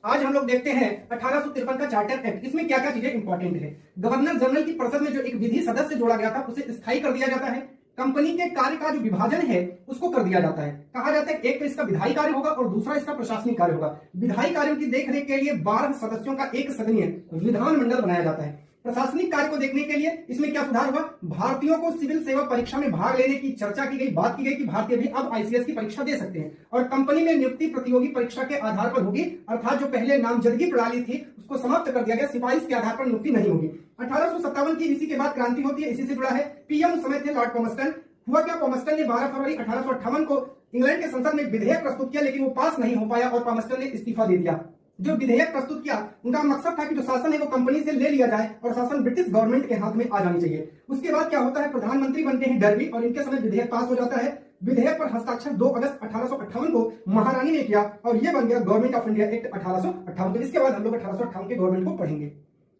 आज हम लोग देखते हैं 1853 का चार्टर एक्ट। इसमें क्या क्या चीजें इंपॉर्टेंट है। गवर्नर जनरल की परिषद में जो एक विधि सदस्य जोड़ा गया था उसे स्थायी कर दिया जाता है। कंपनी के कार्य का जो विभाजन है उसको कर दिया जाता है। कहा जाता है एक तो इसका विधायी कार्य होगा और दूसरा इसका प्रशासनिक कार्य होगा। विधायी कार्यों की देखरेख के लिए 12 सदस्यों का एक सदनीय विधानमंडल बनाया जाता है। प्रशासनिक कार्य को देखने के लिए इसमें क्या सुधार हुआ, भारतीयों को सिविल सेवा परीक्षा में भाग लेने की चर्चा की गई, बात की गई कि भारतीय भी अब आईसीएस की परीक्षा दे सकते हैं और कंपनी में नियुक्ति प्रतियोगी परीक्षा के आधार पर होगी, अर्थात जो पहले नामजदगी प्रणाली थी उसको समाप्त कर दिया गया, सिफारिश के आधार पर नियुक्ति नहीं होगी। 1857 की इसी के बाद क्रांति होती है, इसी से जुड़ा है। पीएम उस समय थे लॉर्ड पॉमस्टन। हुआ क्या, पॉमस्टन ने 12 फरवरी 1858 को इंग्लैंड के संसद में विधेयक प्रस्तुत किया, लेकिन वो पास नहीं हो पाया और पॉमस्टन ने इस्तीफा दे दिया। जो विधेयक प्रस्तुत किया उनका मकसद था कि जो शासन है वो कंपनी से ले लिया जाए और शासन ब्रिटिश गवर्नमेंट के हाथ में आ जानी चाहिए। उसके बाद क्या होता है, प्रधानमंत्री बनते हैं डर्बी और इनके समय विधेयक पास हो जाता है। विधेयक पर हस्ताक्षर 2 अगस्त 1858 को महारानी ने किया और यह बन गया गवर्नमेंट ऑफ इंडिया एक्ट 1858। तो इसके बाद हम लोग 1858 के गवर्नमेंट को पढ़ेंगे।